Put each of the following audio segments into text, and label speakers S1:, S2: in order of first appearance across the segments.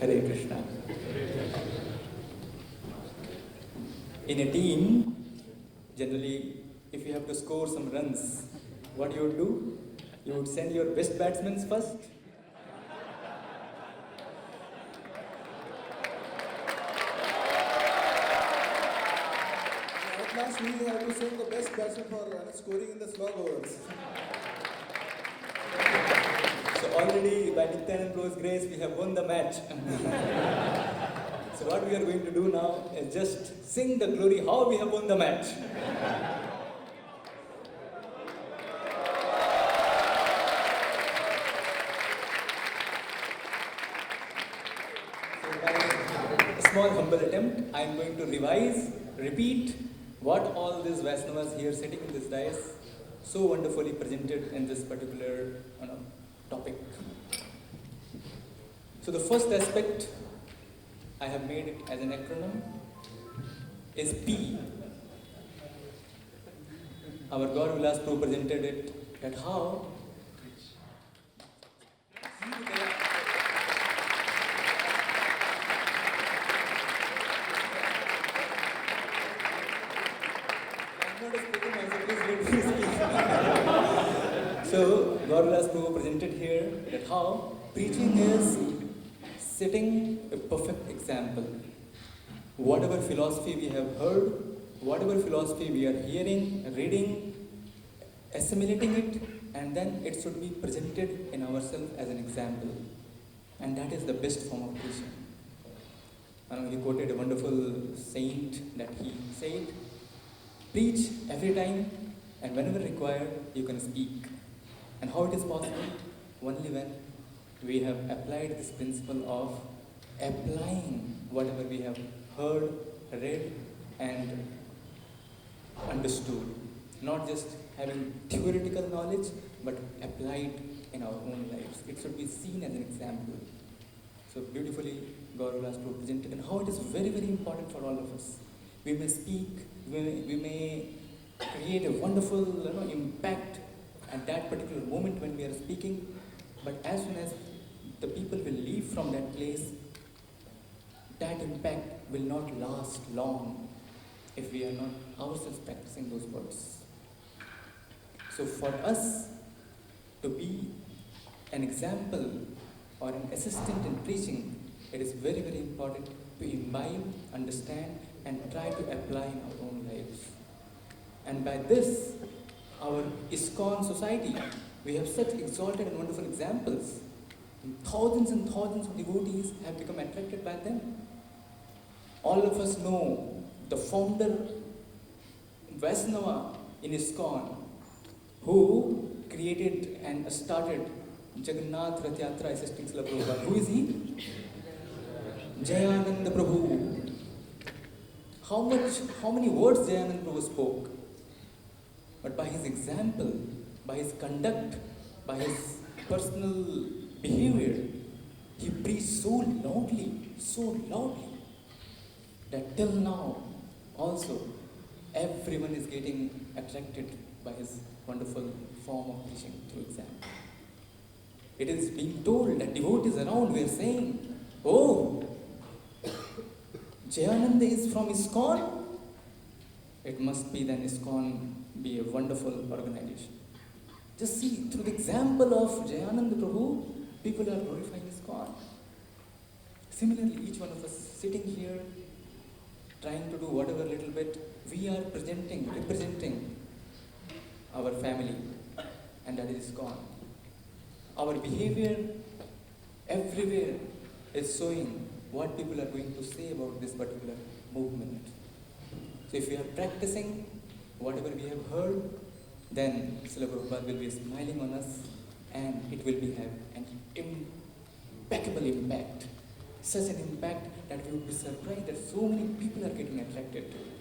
S1: Hare Krishna. In a team, generally, if you have to score some runs, what you would do? You would send your best batsmen first.
S2: At last, we have to send the best batsman for scoring in the small overs.
S1: So already, by Nityanand Pro's grace, we have won the match. So what we are going to do now is just sing the glory how we have won the match. So by a small humble attempt, I am going to repeat what all these Vaishnavas here sitting in this dais so wonderfully presented in this particular topic. So the first aspect I have made it as an acronym is P. Our God Vilas Prabhu presented it that how So God Vilas Prabhu presented here that how preaching is setting a perfect example. Whatever philosophy we have heard, whatever philosophy we are hearing, reading, assimilating it, and then it should be presented in ourselves as an example. And that is the best form of preaching. He quoted a wonderful saint that he said, preach every time and whenever required, you can speak. And how it is possible? Only when we have applied this principle of applying whatever we have heard, read, and understood. Not just having theoretical knowledge, but applied in our own lives. It should be seen as an example. So beautifully, Gaurav Vilas Prabhu presented, and how it is very, very important for all of us. We may speak, we may create a wonderful impact at that particular moment when we are speaking, but as soon as the people will leave from that place, that impact will not last long if we are not ourselves practicing those words. So for us to be an example or an assistant in preaching, it is very, very important to imbibe, understand, and try to apply in our own lives. And by this, our ISKCON society, we have such exalted and wonderful examples. And thousands of devotees have become attracted by them. All of us know the founder, Vaishnava in ISKCON, who created and started Jivadaya Yatra assisting Srila Prabhupada. Who is he? Jayananda Prabhu. How many words Jayananda Prabhu spoke? But by his example, by his conduct, by his personal behavior, he preached so loudly, that till now also everyone is getting attracted by his wonderful form of preaching through example. It is being told that devotees around were saying, oh, Jayananda is from ISKCON. It must be then ISKCON be a wonderful organization. Just see, through the example of Jayananda Prabhu, people are glorifying ISKCON. Similarly, each one of us sitting here, trying to do whatever little bit, we are representing our family, and that is ISKCON. Our behavior everywhere is showing what people are going to say about this particular movement. So if we are practicing whatever we have heard, then Srila Prabhupada will be smiling on us, and it will be have an impeccable impact. Such an impact that we would be surprised that so many people are getting attracted to it.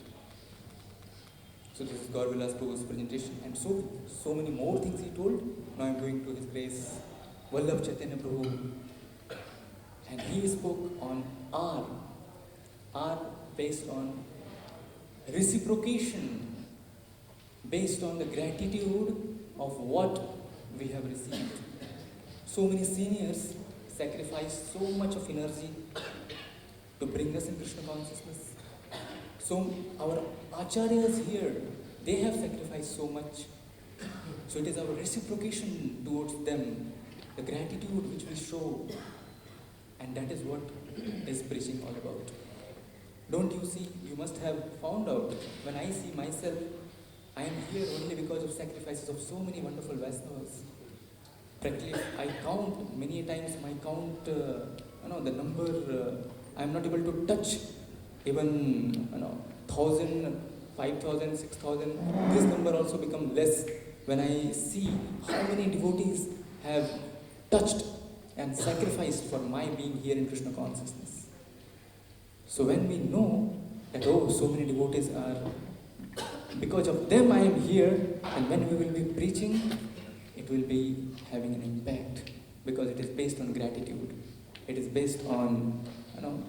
S1: So this is Gaurav Vilas Prabhu's presentation, and so many more things he told. Now I am going to His Grace Vallabh Chaitanya Prabhu, and he spoke on R based on reciprocation, based on the gratitude of what we have received. So many seniors sacrificed so much of energy to bring us in Krishna consciousness. So our acharyas here, they have sacrificed so much. So it is our reciprocation towards them, the gratitude which we show, and that is what is preaching all about. Don't you see, you must have found out, when I see myself, I am here only because of sacrifices of so many wonderful Vaishnavas. Practically, I count, many times I count, the number, I am not able to touch even, 1,000, 5,000, 6,000. This number also becomes less when I see how many devotees have touched and sacrificed for my being here in Krishna consciousness. So when we know that, so many devotees are, because of them I am here, and when we will be preaching, it will be having an impact, because it is based on gratitude. It is based on,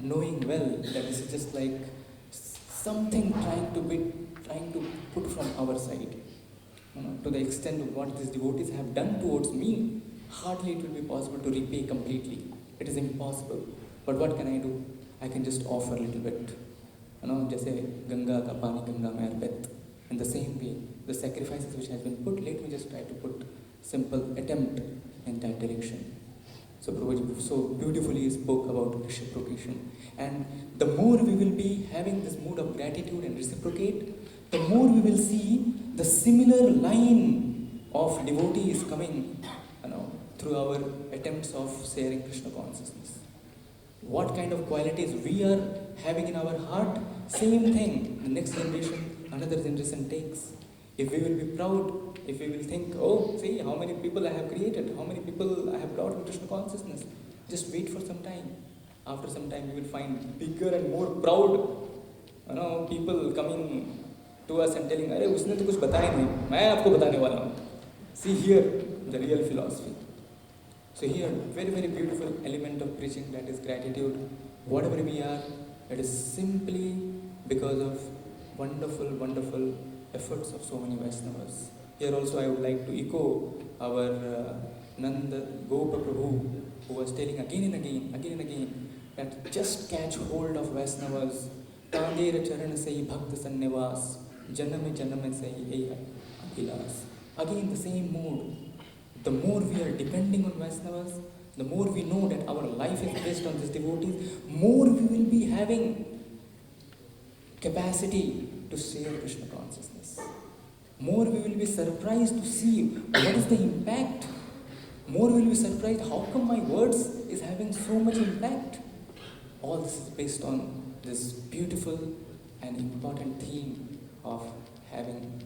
S1: knowing well that this is just like something trying to put from our side. To the extent of what these devotees have done towards me, hardly it will be possible to repay completely. It is impossible. But what can I do? I can just offer a little bit. Jaise Ganga ka pani Ganga mein arpit. In the same way, the sacrifices which has been put, let me just try to put simple attempt in that direction. So Prabhuji so beautifully spoke about reciprocation. And the more we will be having this mood of gratitude and reciprocate, the more we will see the similar line of devotees coming, through our attempts of sharing Krishna consciousness. What kind of qualities we are having in our heart, same thing the next generation, another generation takes. If we will be proud, if we will think, see how many people I have created, how many people I have brought in Krishna consciousness, just wait for some time. After some time we will find bigger and more proud, people coming to us and telling, "Arey, उसने तो कुछ बताया नहीं, मैं आपको बताने वाला हूँ." See here the real philosophy. So here, very, very beautiful element of preaching, that is gratitude. Whatever we are, it is simply because of wonderful, wonderful efforts of so many Vaishnavas. Here also I would like to echo our Nanda Gopa Prabhu, who was telling again and again, that just catch hold of Vaishnavas, Tandera Charan Sai Bhakta Sannivas, Janame Janame Sai Eya Abhilas. Again the same mood. The more we are depending on Vaishnavas, the more we know that our life is based on these devotees, more we will be having capacity to share Krishna consciousness. More we will be surprised to see what is the impact. More we will be surprised how come my words is having so much impact. All this is based on this beautiful and important theme of having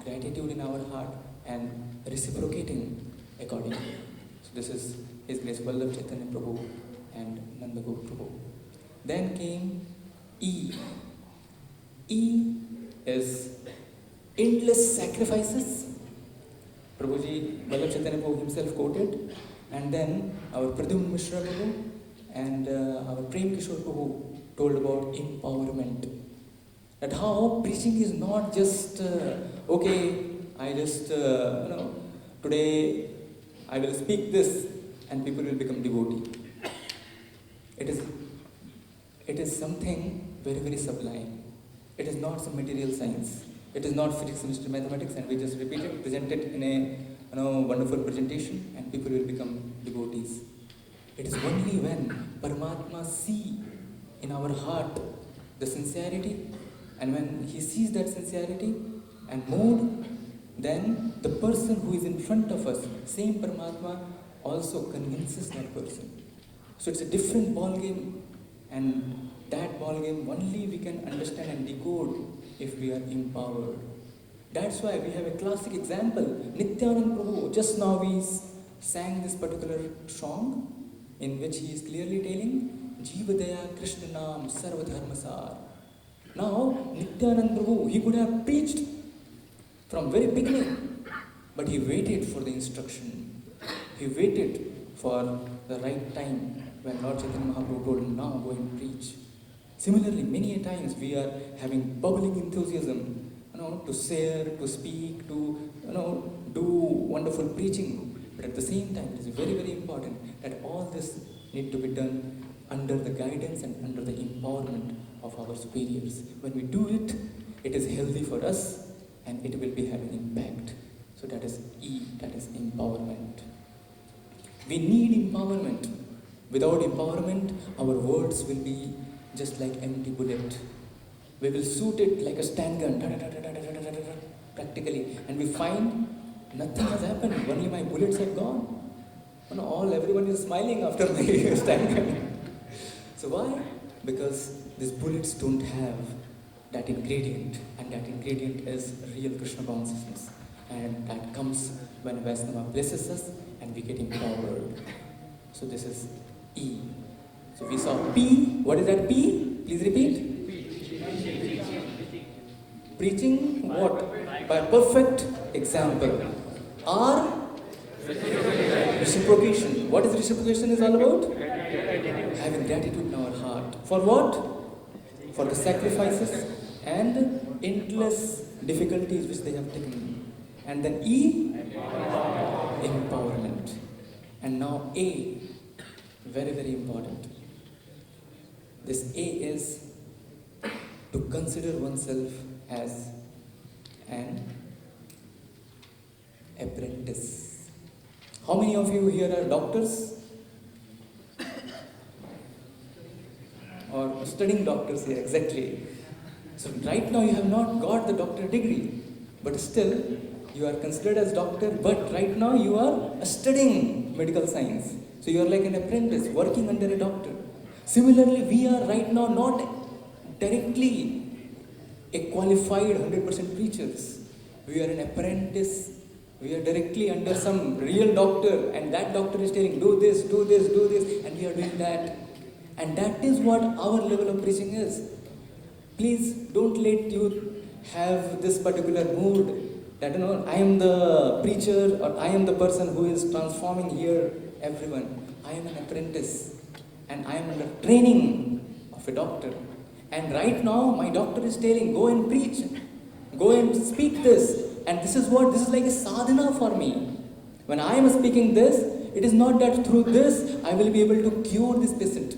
S1: gratitude in our heart and reciprocating accordingly. So this is His Grace Vallabh Chaitanya Prabhu and Nanda Gop Prabhu. Then came E. E is endless sacrifices. Prabhuji Vallabh Chaitanya Prabhu himself quoted, and then our Pradyumna Mishra Prabhu and our Prem Kishore Prabhu told about empowerment. That how preaching is not just, I just, today I will speak this and people will become devotee. It is something very, very sublime. It is not some material science. It is not physics, chemistry, mathematics, and we just repeat it, present it in a wonderful presentation, and people will become devotees. It is only when Paramatma see in our heart the sincerity, and when he sees that sincerity and mood, then the person who is in front of us, same Paramatma, also convinces that person. So it's a different ball game, and that ball game only we can understand and decode if we are empowered. That's why we have a classic example. Nityanand Prabhu, just now we sang this particular song in which he is clearly telling Jivadaya Krishna Nam Sarva Dharmasar. Now, Nityanand Prabhu, he could have preached from very beginning, but he waited for the instruction. He waited for the right time when Lord Chaitanya Mahaprabhu told him, now go and preach. Similarly, many a times we are having bubbling enthusiasm, to share, to speak, to do wonderful preaching. But at the same time, it is very, very important that all this need to be done under the guidance and under the empowerment of our superiors. When we do it, it is healthy for us and it will be having impact. So that is E, that is empowerment. We need empowerment. Without empowerment, our words will be just like empty bullet. We will shoot it like a stand gun, practically, and we find nothing has happened. Only my bullets have gone. Everyone is smiling after my stand gun. So why? Because these bullets don't have that ingredient, and that ingredient is real Krishna consciousness, and that comes when Vaishnava blesses us and we get empowered. So this is E. So we saw P. What is that P? Please repeat. Preaching what? By perfect example. R. Reciprocation. What is reciprocation is all about? Having gratitude in our heart. For what? For the sacrifices and endless difficulties which they have taken. And then E. Empowerment. And now A. Very, very important. This A is to consider oneself as an apprentice. How many of you here are doctors? Or studying doctors here, exactly. So right now you have not got the doctor degree, but still you are considered as doctor, but right now you are studying medical science. So you are like an apprentice working under a doctor. Similarly, we are right now not directly a qualified 100% preachers. We are an apprentice. We are directly under some real doctor, and that doctor is telling, do this, do this, do this, and we are doing that. And that is what our level of preaching is. Please don't let you have this particular mood that, I am the preacher or I am the person who is transforming here everyone. I am an apprentice and I am under training of a doctor. And right now my doctor is telling, go and preach, go and speak this. And this is like a sadhana for me. When I am speaking this, it is not that through this I will be able to cure this patient.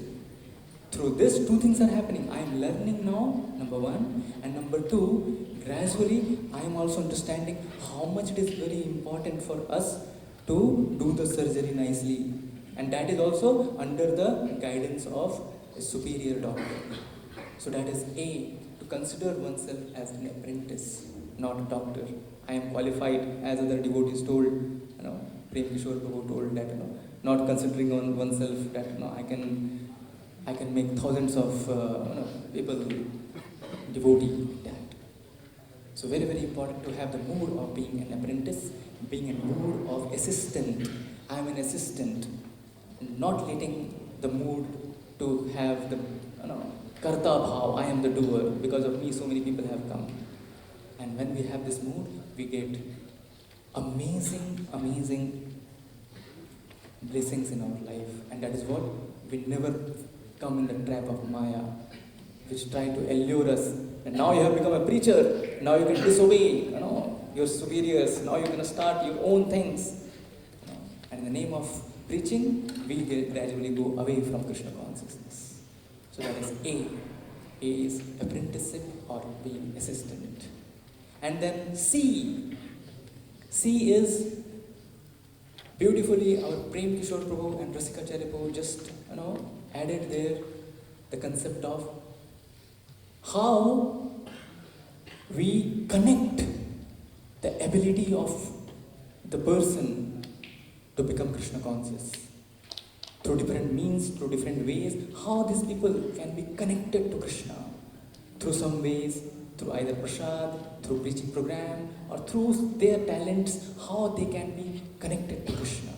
S1: Through this, two things are happening. I am learning now, number one, and number two, gradually I am also understanding how much it is very important for us to do the surgery nicely. And that is also under the guidance of a superior doctor. So that is A, to consider oneself as an apprentice, not a doctor. I am qualified, as other devotees told, Prem Kishore Prabhu told that, not considering on oneself that, I can make thousands of people devotee that. So very, very important to have the mood of being an apprentice, being a mood of assistant. I am an assistant, not letting the mood to have the karta bhav, I am the doer. Because of me, so many people have come. And when we have this mood, we get amazing, amazing blessings in our life. And that is what we never come in the trap of Maya, which try to allure us. And now you have become a preacher, now you can disobey, your superiors, now you can start your own things. And in the name of preaching, we gradually go away from Krishna consciousness. So that is A. A is apprenticeship or being assistant. And then C. C is beautifully our Prem Kishore Prabhu and Rasikacharya Prabhu just added there the concept of how we connect the ability of the person to become Krishna conscious through different means, through different ways, how these people can be connected to Krishna through some ways, through either prasad, through preaching program, or through their talents, how they can be connected to Krishna.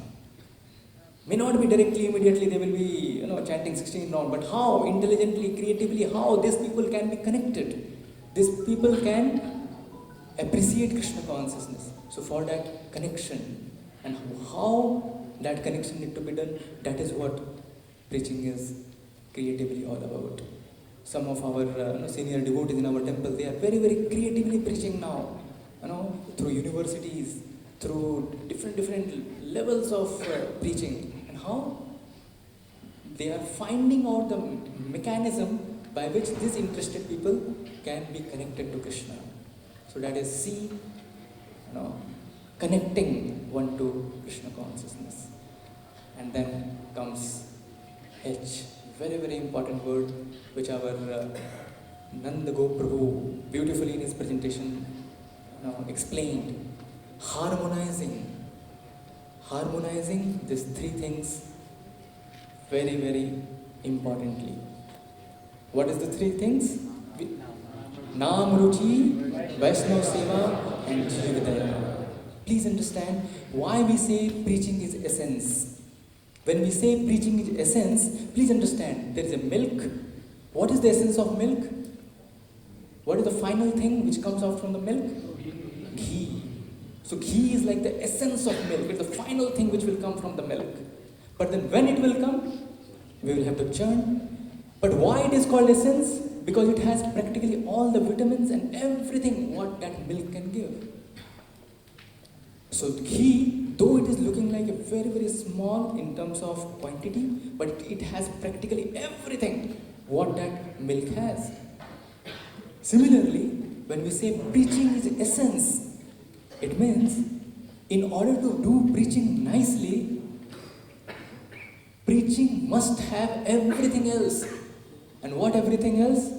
S1: May not be directly, immediately they will be chanting 16 round, but how intelligently, creatively, how these people can be connected. These people can appreciate Krishna consciousness. So for that connection, and how that connection need to be done, that is what preaching is creatively all about. Some of our senior devotees in our temple, they are very, very creatively preaching now, through universities, through different levels of preaching. And how? they are finding out the mechanism by which these interested people can be connected to Krishna. So that is C, connecting one to Krishna consciousness. And then comes H, very, very important word, which our Nanda Prabhu beautifully in his presentation explained. Harmonizing these three things very, very importantly. What is the three things? Nam Ruchi, Vaishnava Seva and Jivadaya. Please understand why we say preaching is essence. When we say preaching is essence, please understand there is a milk. What is the essence of milk? What is the final thing which comes out from the milk? Ghee. So ghee is like the essence of milk. It's the final thing which will come from the milk. But then when it will come, we will have to churn. But why it is called essence? Because it has practically all the vitamins and everything what that milk can give. So ghee, though it is looking like a very, very small in terms of quantity, but it has practically everything what that milk has. Similarly, when we say preaching is essence, it means in order to do preaching nicely, preaching must have everything else. And what everything else?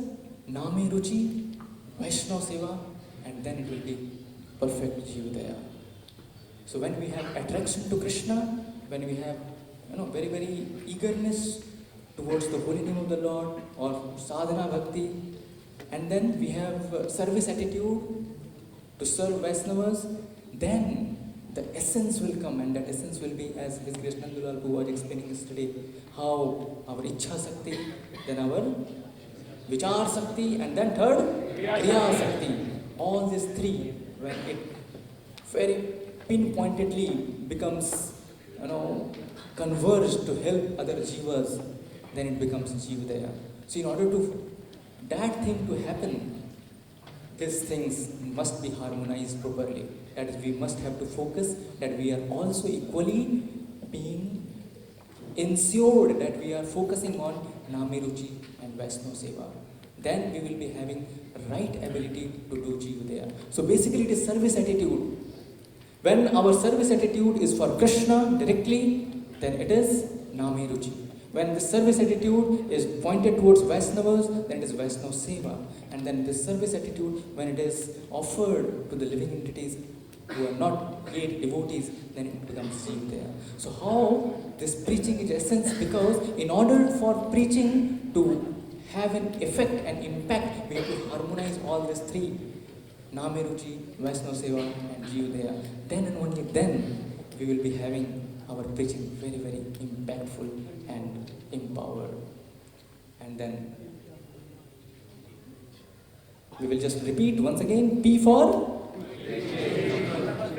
S1: Name Ruchi, Vaishnava Seva, and then it will be perfect Jivadaya. So when we have attraction to Krishna, when we have very, very eagerness towards the holy name of the Lord or sadhana bhakti, and then we have service attitude to serve Vaishnavas, then the essence will come, and that essence will be, as His Grace Nandulal Bhu was explaining yesterday, how our Ichha Sakti, then our Vichar Sakti, and then third, Kriya Sakti. All these three, when it very pinpointedly becomes, converged to help other jivas, then it becomes Jivadaya. So in order to that thing to happen, these things must be harmonized properly. That is, we must have to focus that we are also equally being ensured that we are focusing on Name Ruchi and Vaishnava Seva. Then we will be having right ability to do Jivadaya. So basically it is service attitude. When our service attitude is for Krishna directly, then it is Name Ruchi. When the service attitude is pointed towards Vaishnavas, then it is Vaishnava Seva. And then the service attitude, when it is offered to the living entities who are not yet devotees, then it becomes Jivadaya. So how this preaching is essence? Because in order for preaching to have an effect and impact, we have to harmonize all these three. Name Ruchi, Vaishnava Seva and Jivadaya. Then and only then we will be having our preaching very, very impactful and empowered. And then we will just repeat once again. P for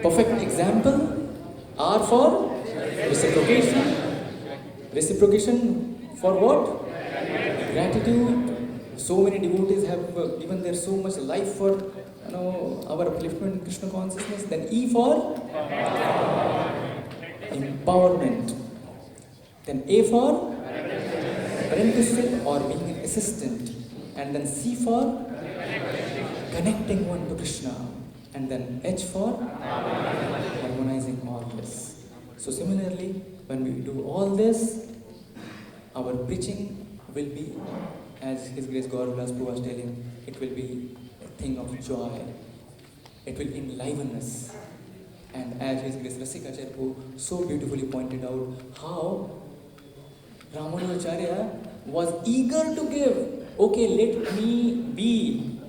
S1: perfect example. R for reciprocation. Reciprocation for what? Gratitude. So many devotees have given their so much life for our upliftment in Krishna consciousness. Then E for empowerment. Then A for apprenticeship or being an assistant. And then C for connecting one to Krishna. And then H for harmonizing all this. So similarly, when we do all this, our preaching will be, as His Grace Gauravilas Prabhu was telling, it will be a thing of joy. It will enliven us. And as His Grace Rasikacharya Prabhu so beautifully pointed out, how Ramanujacharya was eager to give. Okay, let me be,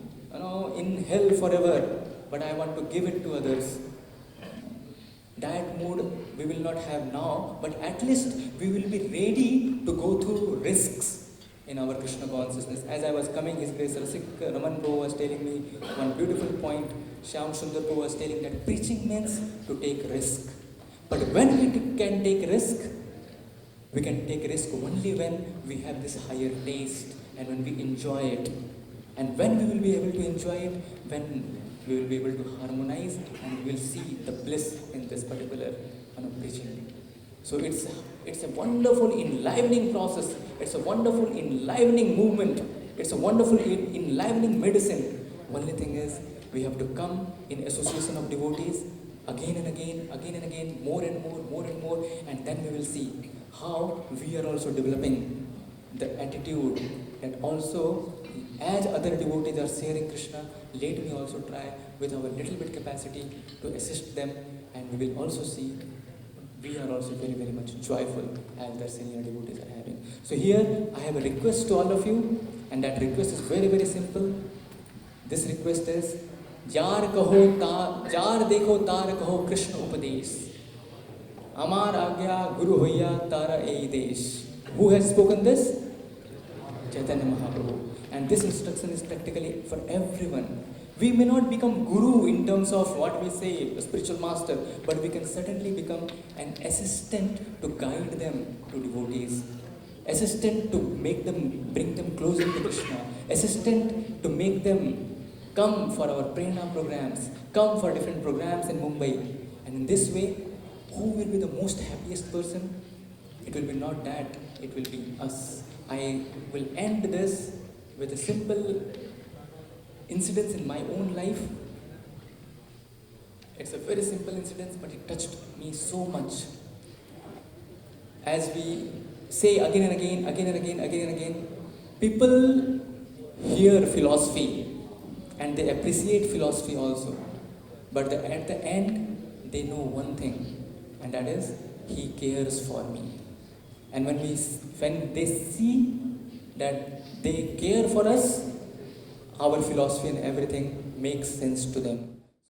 S1: in hell forever, but I want to give it to others. That mood we will not have now, but at least we will be ready to go through risks in our Krishna consciousness. As I was coming, His Grace Raman Prabhu was telling me one beautiful point. Shyam Sundar Prabhu was telling that preaching means to take risk. But when we can take risk, we can take risk only when we have this higher taste and when we enjoy it. And when we will be able to enjoy it, when we will be able to harmonize and we will see the bliss in this particular preaching. So it's a wonderful enlivening process. It's a wonderful enlivening movement. It's a wonderful enlivening medicine. Only thing is, we have to come in association of devotees again and again, more and more, and then we will see how we are also developing the attitude that also, as other devotees are sharing Krishna, let me also try with our little bit capacity to assist them, and we will also see we are also very much joyful as the senior devotees are having. So here I have a request to all of you, and that request is very simple. This request is, jar देखो तार कहो कृष्ण उपदेश, अमार आज्ञा गुरु होया तारा ए देश. Who has spoken this? Chaitanya Mahaprabhu. And this instruction is practically for everyone. We may not become guru in terms of what we say, a spiritual master, but we can certainly become an assistant to guide them to devotees, assistant to make them, bring them closer to Krishna, assistant to make them come for our prerna programs, come for different programs in Mumbai. And in this way, who will be the most happiest person? It will be not that, it will be us. I will end this with a simple incident in my own life. It's a very simple incident, but it touched me so much. As we say again and again, people hear philosophy and they appreciate philosophy also. But at the end, they know one thing, and that is, he cares for me. And when they see that they care for us, our philosophy and everything makes sense to them.